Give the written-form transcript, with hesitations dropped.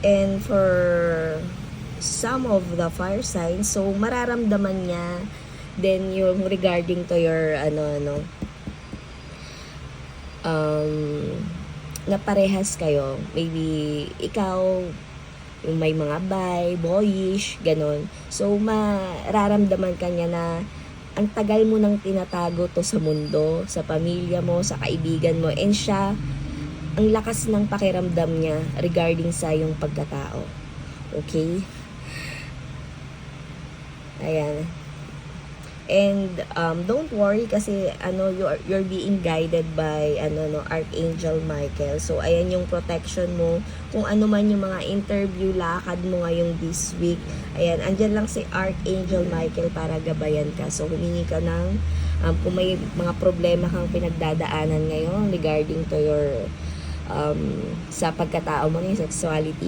And for some of the fire signs, so mararamdaman niya then yung regarding to your na parehas kayo. Maybe ikaw yung may mga boyish, ganon. So, mararamdaman ka niya na ang tagal mo nang tinatago to sa mundo, sa pamilya mo, sa kaibigan mo, and siya, ang lakas ng pakiramdam niya regarding sa yung pagkatao. Okay? Ayan. And don't worry kasi you're being guided by Archangel Michael. So ayan yung protection mo. Kung ano man yung mga interview, lakad mo ngayong this week, ayan, andyan lang si Archangel Michael para gabayan ka. So humingi ka ng kung may mga problema kang pinagdadaanan ngayon regarding to your sa pagkatao mo, yung sexuality,